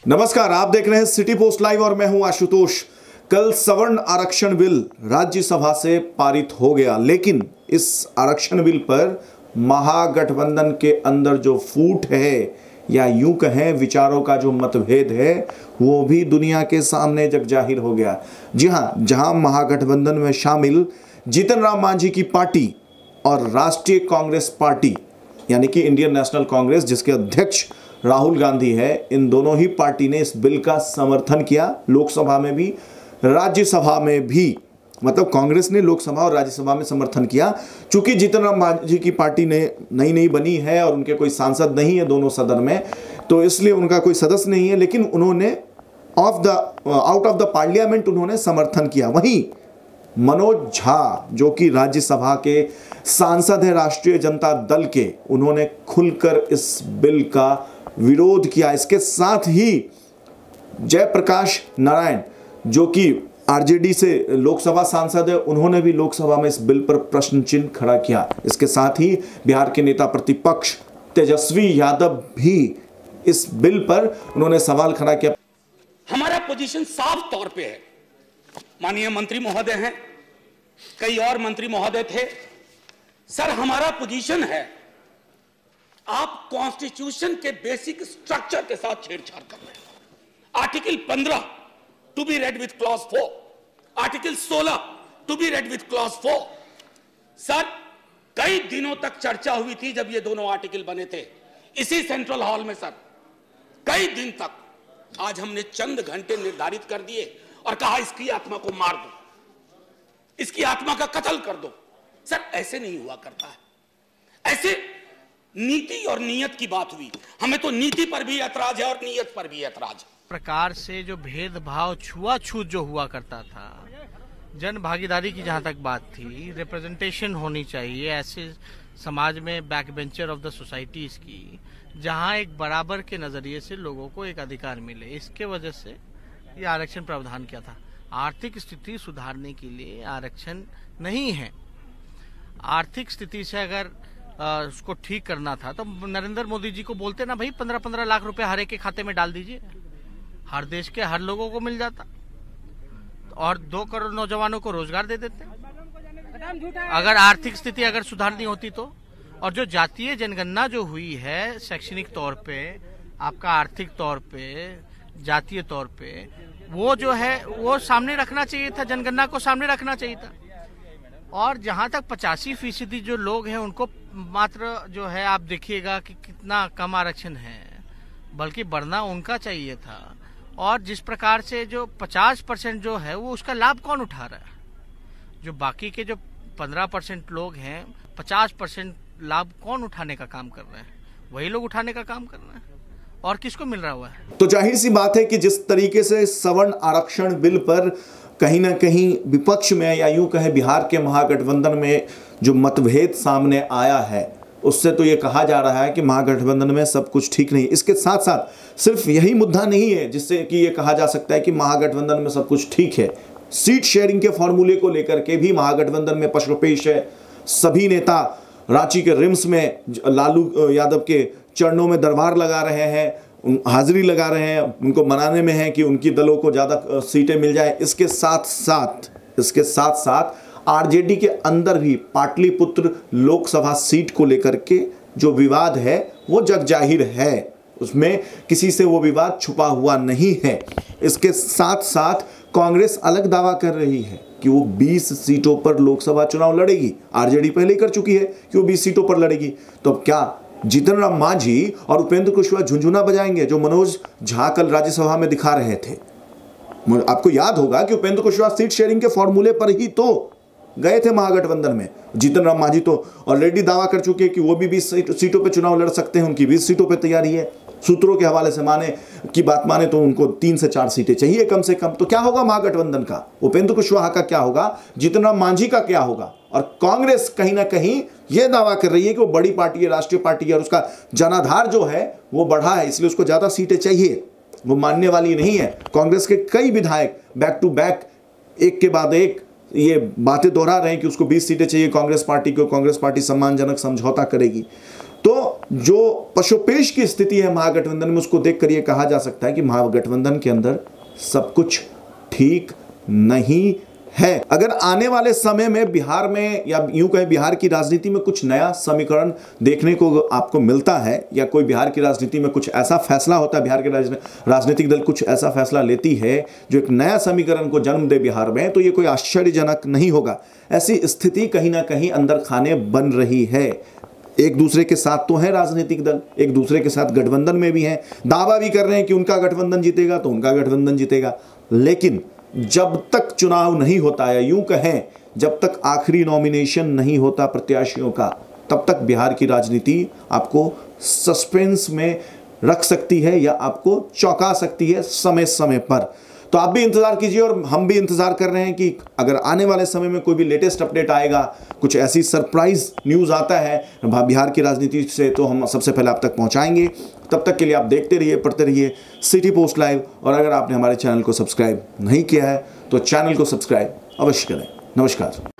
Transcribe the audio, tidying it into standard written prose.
नमस्कार, आप देख रहे हैं सिटी पोस्ट लाइव और मैं हूं आशुतोष। कल सवर्ण आरक्षण बिल राज्यसभा से पारित हो गया, लेकिन इस आरक्षण बिल पर महागठबंधन के अंदर जो फूट है या यूं कहें विचारों का जो मतभेद है वो भी दुनिया के सामने जगजाहिर हो गया। जी हां, जहां महागठबंधन में शामिल जीतन राम मांझी की पार्टी और राष्ट्रीय कांग्रेस पार्टी यानी कि इंडियन नेशनल कांग्रेस जिसके अध्यक्ष राहुल गांधी है, इन दोनों ही पार्टी ने इस बिल का समर्थन किया। लोकसभा में भी राज्यसभा में भी, मतलब कांग्रेस ने लोकसभा और राज्यसभा में समर्थन किया। चूंकि जीतन राम मांझी की पार्टी ने नई बनी है और उनके कोई सांसद नहीं है दोनों सदन में, तो इसलिए उनका कोई सदस्य नहीं है, लेकिन उन्होंने आउट ऑफ द पार्लियामेंट उन्होंने समर्थन किया। वहीं मनोज झा जो कि राज्यसभा के सांसद है राष्ट्रीय जनता दल के, उन्होंने खुलकर इस बिल का विरोध किया। इसके साथ ही जयप्रकाश नारायण जो कि आरजेडी से लोकसभा सांसद है, उन्होंने भी लोकसभा में इस बिल पर प्रश्न चिन्ह खड़ा किया। इसके साथ ही बिहार के नेता प्रतिपक्ष तेजस्वी यादव भी इस बिल पर उन्होंने सवाल खड़ा किया। हमारा पोजीशन साफ तौर पे है। माननीय मंत्री महोदय हैं, कई और मंत्री महोदय थे। सर, हमारा पोजीशन है, आप कॉन्स्टिट्यूशन के बेसिक स्ट्रक्चर के साथ छेड़छाड़ कर रहे हैं। Article 15 to be read with clause 4, article 16 to be read with clause 4। Sir, कई दिनों तक चर्चा हुई थी जब ये दोनों आर्टिकल बने थे इसी सेंट्रल हॉल में। सर, कई दिन तक आज हमने चंद घंटे निर्धारित कर दिए और कहा इसकी आत्मा को मार दो, इसकी आत्मा का कत्ल कर दो। सर, ऐसे नहीं हुआ करता है। ऐसे नीति और नियत की बात हुई। हमें तो नीति पर भी ऐतराज है और नियत पर भी ऐतराज है। प्रकार से जो भेदभाव छुआछूत जो हुआ करता था, जन भागीदारी की जहां तक बात थी, रिप्रेजेंटेशन होनी चाहिए ऐसे समाज में, backbencher of the societies की, जहां एक बराबर के नजरिए से लोगों को एक अधिकार मिले, इसके वजह से ये आरक्षण प्रावधान किया था। आर्थिक स्थिति सुधारने के लिए आरक्षण नहीं है। आर्थिक स्थिति से अगर उसको ठीक करना था तो नरेंद्र मोदी जी को बोलते ना, भाई 15-15 लाख रुपए हर एक के खाते में डाल दीजिए, हर देश के हर लोगों को मिल जाता और 2 करोड़ नौजवानों को रोजगार दे देते अगर आर्थिक स्थिति अगर सुधारनी होती तो। और जो जातीय जनगणना जो हुई है शैक्षणिक तौर पे, आपका आर्थिक तौर पे, जातीय तौर पे, वो जो है वो सामने रखना चाहिए था, जनगणना को सामने रखना चाहिए था। और जहां तक 85% जो लोग हैं उनको मात्र जो है आप देखिएगा कि कितना कम आरक्षण है, बल्कि बढ़ना उनका चाहिए था। और जिस प्रकार से जो 50% जो है वो उसका लाभ कौन उठा रहा है? जो बाकी के जो 15% लोग हैं, 50% लाभ कौन उठाने का काम कर रहे हैं? वही लोग उठाने का काम कर रहे हैं। और किसको मिल रहा हुआ है? तो जाहिर सी बात है कि जिस तरीके से सवर्ण आरक्षण बिल पर कहीं ना कहीं विपक्ष में या यूं कहें बिहार के महागठबंधन में जो मतभेद सामने आया है, उससे तो ये कहा जा रहा है कि महागठबंधन में सब कुछ ठीक नहीं। इसके साथ साथ सिर्फ यही मुद्दा नहीं है जिससे कि ये कहा जा सकता है कि महागठबंधन में सब कुछ ठीक है। सीट शेयरिंग के फॉर्मूले को लेकर के भी महागठबंधन में पशुपेश है। सभी नेता रांची के रिम्स में लालू यादव के चरणों में दरबार लगा रहे हैं, हाजिरी लगा रहे हैं, उनको मनाने में है कि उनकी दलों को ज़्यादा सीटें मिल जाए। इसके साथ साथ आरजेडी के अंदर भी पाटलिपुत्र लोकसभा सीट को लेकर के जो विवाद है वो जगजाहिर है, उसमें किसी से वो विवाद छुपा हुआ नहीं है। इसके साथ साथ कांग्रेस अलग दावा कर रही है कि वो 20 सीटों पर लोकसभा चुनाव लड़ेगी। आरजेडी पहले ही कर चुकी है कि वो 20 सीटों पर लड़ेगी। तो अब क्या जीतन राम मांझी और उपेंद्र कुशवाहा झुंझुना बजाएंगे जो मनोज झा कल राज्यसभा में दिखा रहे थे? आपको याद होगा कि उपेंद्र कुशवाहा सीट शेयरिंग के फॉर्मूले पर ही तो गए थे महागठबंधन में। जीतन राम मांझी तो ऑलरेडी दावा कर चुके हैं कि वो भी 20 सीटों पर चुनाव लड़ सकते हैं, उनकी 20 सीटों पर तैयारी है। सूत्रों के हवाले से बात माने तो उनको 3 से 4 सीटें चाहिए कम से कम। तो क्या होगा महागठबंधन का? उपेंद्र कुशवाहा का क्या होगा? जीतन राम मांझी का क्या होगा? और कांग्रेस कहीं ना कहीं यह दावा कर रही है कि वो बड़ी पार्टी है, राष्ट्रीय पार्टी है और उसका जनाधार जो है वो बढ़ा है, इसलिए उसको ज्यादा सीटें चाहिए। वो मानने वाली नहीं है। कांग्रेस के कई विधायक बैक टू बैक एक के बाद एक ये बातें दोहरा रहे हैं कि उसको 20 सीटें चाहिए कांग्रेस पार्टी को, कांग्रेस पार्टी सम्मानजनक समझौता करेगी। तो जो पशुपेश की स्थिति है महागठबंधन में, उसको देखकर यह कहा जा सकता है कि महागठबंधन के अंदर सब कुछ ठीक नहीं है। अगर आने वाले समय में बिहार में या यूं कहें बिहार की राजनीति में कुछ नया समीकरण देखने को आपको मिलता है, या कोई बिहार की राजनीति में कुछ ऐसा फैसला होता है, बिहार के राजनीतिक दल कुछ ऐसा फैसला लेती है जो एक नया समीकरण को जन्म दे बिहार में, तो ये कोई आश्चर्यजनक नहीं होगा। ऐसी स्थिति कहीं ना कहीं अंदर खाने बन रही है। एक दूसरे के साथ तो है राजनीतिक दल, एक दूसरे के साथ गठबंधन में भी हैं, दावा भी कर रहे हैं कि उनका गठबंधन जीतेगा तो उनका गठबंधन जीतेगा, लेकिन जब तक चुनाव नहीं होता है, यूं कहें जब तक आखिरी नॉमिनेशन नहीं होता प्रत्याशियों का, तब तक बिहार की राजनीति आपको सस्पेंस में रख सकती है या आपको चौंका सकती है समय समय पर। तो आप भी इंतजार कीजिए और हम भी इंतजार कर रहे हैं कि अगर आने वाले समय में कोई भी लेटेस्ट अपडेट आएगा, कुछ ऐसी सरप्राइज न्यूज़ आता है बिहार की राजनीति से, तो हम सबसे पहले आप तक पहुंचाएंगे। तब तक के लिए आप देखते रहिए, पढ़ते रहिए सिटी पोस्ट लाइव, और अगर आपने हमारे चैनल को सब्सक्राइब नहीं किया है तो चैनल को सब्सक्राइब अवश्य करें। नमस्कार।